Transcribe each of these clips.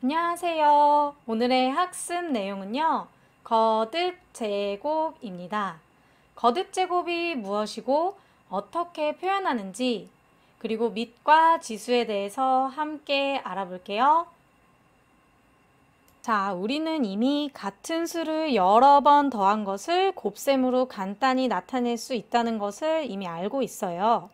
안녕하세요. 오늘의 학습 내용은요. 거듭 제곱입니다. 거듭 제곱이 무엇이고 어떻게 표현하는지 그리고 밑과 지수에 대해서 함께 알아볼게요. 자, 우리는 이미 같은 수를 여러 번 더한 것을 곱셈으로 간단히 나타낼 수 있다는 것을 이미 알고 있어요.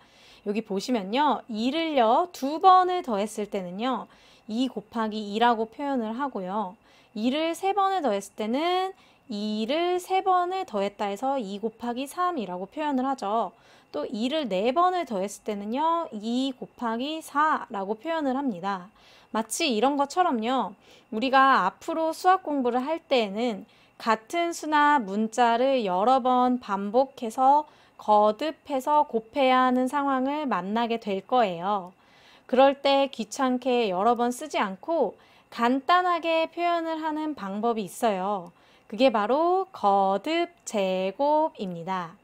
여기 보시면요. 2를요. 2번을 더했을 때는요. 2 곱하기 2라고 표현을 하고요. 2를 3번을 더했을 때는 2를 3번을 더했다 해서 2 곱하기 3이라고 표현을 하죠. 또 2를 4번을 더했을 때는요. 2 곱하기 4라고 표현을 합니다. 마치 이런 것처럼요. 우리가 앞으로 수학 공부를 할 때에는 같은 수나 문자를 여러 번 반복해서 거듭해서 곱해야 하는 상황을 만나게 될 거예요. 그럴 때 귀찮게 여러 번 쓰지 않고 간단하게 표현을 하는 방법이 있어요. 그게 바로 거듭 제곱입니다.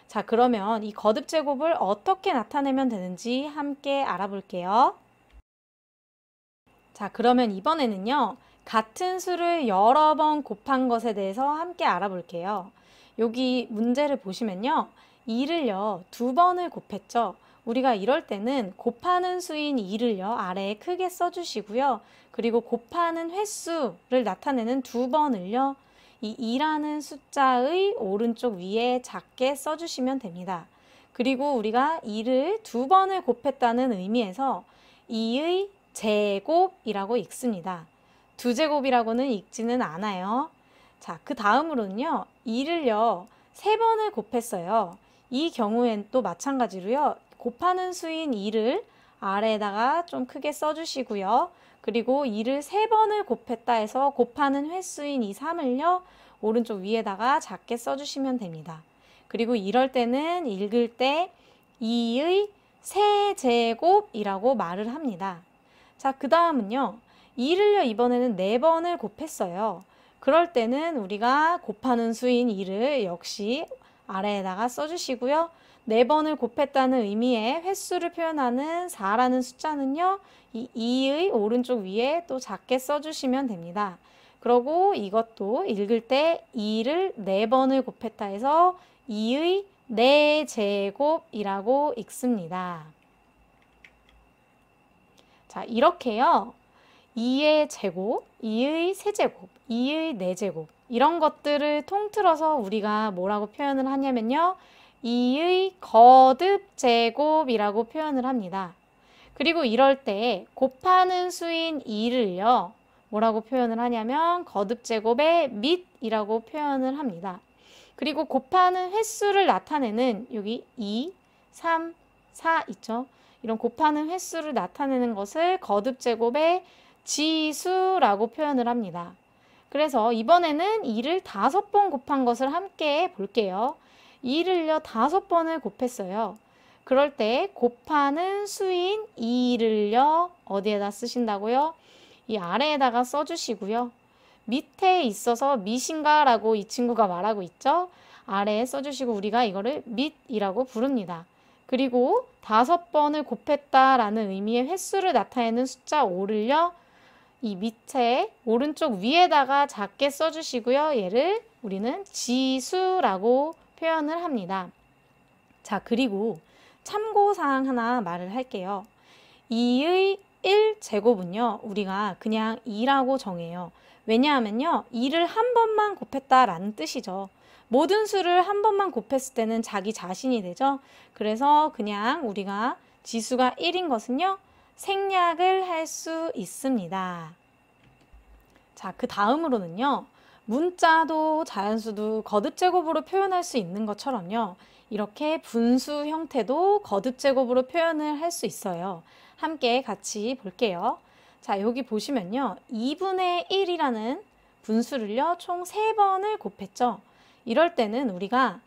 자, 그러면 이 거듭 제곱을 어떻게 나타내면 되는지 함께 알아볼게요. 자, 그러면 이번에는요. 같은 수를 여러 번 곱한 것에 대해서 함께 알아볼게요. 여기 문제를 보시면요. 2를요. 2번을 곱했죠. 우리가 이럴 때는 곱하는 수인 2를요. 아래에 크게 써주시고요. 그리고 곱하는 횟수를 나타내는 2번을요. 이 2라는 숫자의 오른쪽 위에 작게 써주시면 됩니다. 그리고 우리가 2를 2번을 곱했다는 의미에서 2의 제곱이라고 읽습니다. 2제곱이라고는 읽지는 않아요. 자, 그 다음으로는요. 2를요. 3번을 곱했어요. 이 경우엔 또 마찬가지로요. 곱하는 수인 2를 아래에다가 좀 크게 써주시고요. 그리고 2를 3번을 곱했다 해서 곱하는 횟수인 이 3을요. 오른쪽 위에다가 작게 써주시면 됩니다. 그리고 이럴 때는 읽을 때 2의 세제곱이라고 말을 합니다. 자, 그 다음은요. 2를요. 이번에는 4번을 곱했어요. 그럴 때는 우리가 곱하는 수인 2를 역시 아래에다가 써주시고요. 4번을 곱했다는 의미의 횟수를 표현하는 4라는 숫자는요. 이 2의 오른쪽 위에 또 작게 써주시면 됩니다. 그리고 이것도 읽을 때 2를 4번을 곱했다 해서 2의 4제곱이라고 읽습니다. 자, 이렇게요. 2의 제곱, 2의 세제곱, 2의 4제곱 이런 것들을 통틀어서 우리가 뭐라고 표현을 하냐면요. 2의 거듭 제곱이라고 표현을 합니다. 그리고 이럴 때 곱하는 수인 2를요. 뭐라고 표현을 하냐면 거듭 제곱의 밑이라고 표현을 합니다. 그리고 곱하는 횟수를 나타내는 여기 2, 3, 4 있죠. 이런 곱하는 횟수를 나타내는 것을 거듭 제곱의 지수라고 표현을 합니다. 그래서 이번에는 2를 5번 곱한 것을 함께 볼게요. 2를요 5번을 곱했어요. 그럴 때 곱하는 수인 2를요 어디에다 쓰신다고요? 이 아래에다가 써주시고요. 밑에 있어서 밑인가 라고 이 친구가 말하고 있죠. 아래에 써주시고 우리가 이거를 밑이라고 부릅니다. 그리고 5번을 곱했다라는 의미의 횟수를 나타내는 숫자 5를요. 이 밑에 오른쪽 위에다가 작게 써주시고요. 얘를 우리는 지수라고 표현을 합니다. 자, 그리고 참고사항 하나 말을 할게요. 2의 1제곱은요. 우리가 그냥 2라고 정해요. 왜냐하면요. 2를 한 번만 곱했다라는 뜻이죠. 모든 수를 한 번만 곱했을 때는 자기 자신이 되죠. 그래서 그냥 우리가 지수가 1인 것은요. 생략을 할 수 있습니다. 자, 그 다음으로는요. 문자도 자연수도 거듭 제곱으로 표현할 수 있는 것처럼요. 이렇게 분수 형태도 거듭 제곱으로 표현을 할 수 있어요. 함께 같이 볼게요. 자, 여기 보시면요. 2분의 1이라는 분수를요. 총 3번을 곱했죠. 이럴 때는 우리가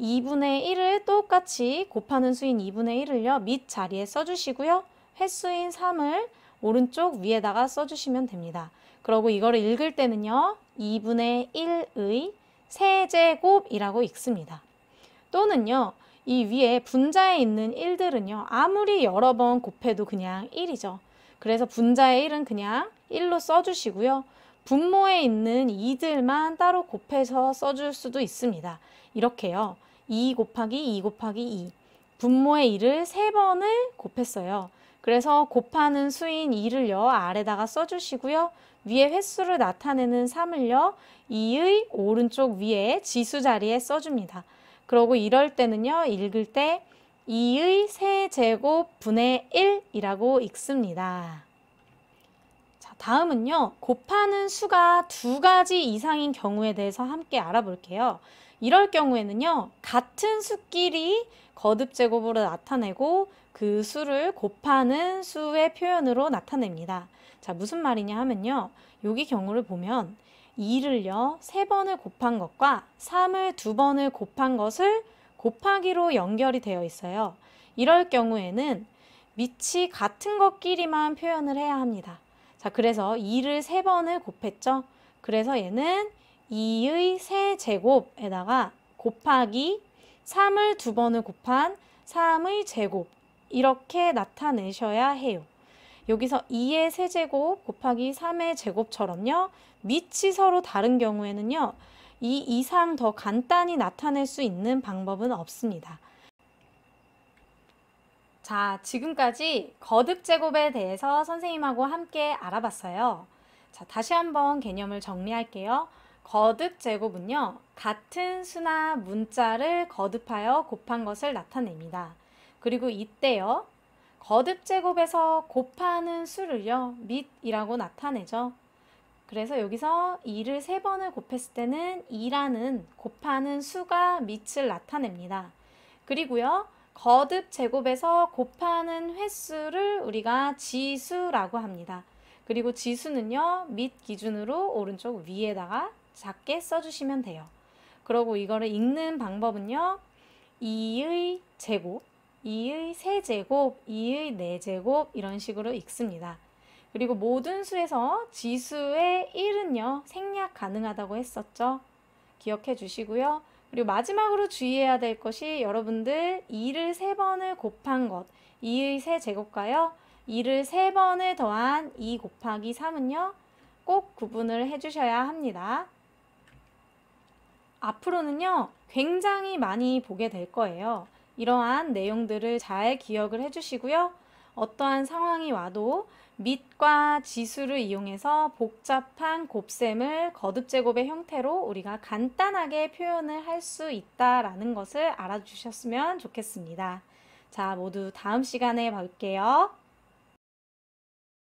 2분의 1을 똑같이 곱하는 수인 2분의 1을요. 밑 자리에 써주시고요. 횟수인 3을 오른쪽 위에다가 써주시면 됩니다. 그리고 이거를 읽을 때는요. 2분의 1의 세제곱이라고 읽습니다. 또는요. 이 위에 분자에 있는 1들은요. 아무리 여러 번 곱해도 그냥 1이죠. 그래서 분자의 1은 그냥 1로 써주시고요. 분모에 있는 2들만 따로 곱해서 써줄 수도 있습니다. 이렇게요. 2 곱하기 2 곱하기 2. 분모의 2를 3번을 곱했어요. 그래서 곱하는 수인 2를요. 아래다가 써주시고요. 위에 횟수를 나타내는 3을요. 2의 오른쪽 위에 지수 자리에 써줍니다. 그러고 이럴 때는요. 읽을 때 2의 세제곱 분의 1이라고 읽습니다. 자, 다음은요. 곱하는 수가 2가지 이상인 경우에 대해서 함께 알아볼게요. 이럴 경우에는요. 같은 수끼리 거듭제곱으로 나타내고 그 수를 곱하는 수의 표현으로 나타냅니다. 자, 무슨 말이냐 하면요. 여기 경우를 보면 2를요. 3번을 곱한 것과 3을 2번을 곱한 것을 곱하기로 연결이 되어 있어요. 이럴 경우에는 밑이 같은 것끼리만 표현을 해야 합니다. 자, 그래서 2를 3번을 곱했죠. 그래서 얘는 2의 세제곱에다가 곱하기 3을 2번을 곱한 3의 제곱 이렇게 나타내셔야 해요. 여기서 2의 세제곱 곱하기 3의 제곱처럼요. 밑이 서로 다른 경우에는요. 이 이상 더 간단히 나타낼 수 있는 방법은 없습니다. 자, 지금까지 거듭제곱에 대해서 선생님하고 함께 알아봤어요. 자, 다시 한번 개념을 정리할게요. 거듭제곱은요. 같은 수나 문자를 거듭하여 곱한 것을 나타냅니다. 그리고 이때요. 거듭제곱에서 곱하는 수를요. 밑이라고 나타내죠. 그래서 여기서 2를 3번을 곱했을 때는 2라는 곱하는 수가 밑을 나타냅니다. 그리고요. 거듭제곱에서 곱하는 횟수를 우리가 지수라고 합니다. 그리고 지수는요. 밑 기준으로 오른쪽 위에다가 작게 써주시면 돼요. 그리고 이거를 읽는 방법은요. 2의 제곱, 2의 세제곱, 2의 4제곱 이런 식으로 읽습니다. 그리고 모든 수에서 지수의 1은요. 생략 가능하다고 했었죠. 기억해 주시고요. 그리고 마지막으로 주의해야 될 것이 여러분들 2를 3번을 곱한 것, 2의 세제곱과요. 2를 3번을 더한 2 곱하기 3은요. 꼭 구분을 해주셔야 합니다. 앞으로는요. 굉장히 많이 보게 될 거예요. 이러한 내용들을 잘 기억을 해주시고요. 어떠한 상황이 와도 밑과 지수를 이용해서 복잡한 곱셈을 거듭제곱의 형태로 우리가 간단하게 표현을 할 수 있다라는 것을 알아주셨으면 좋겠습니다. 자, 모두 다음 시간에 볼게요.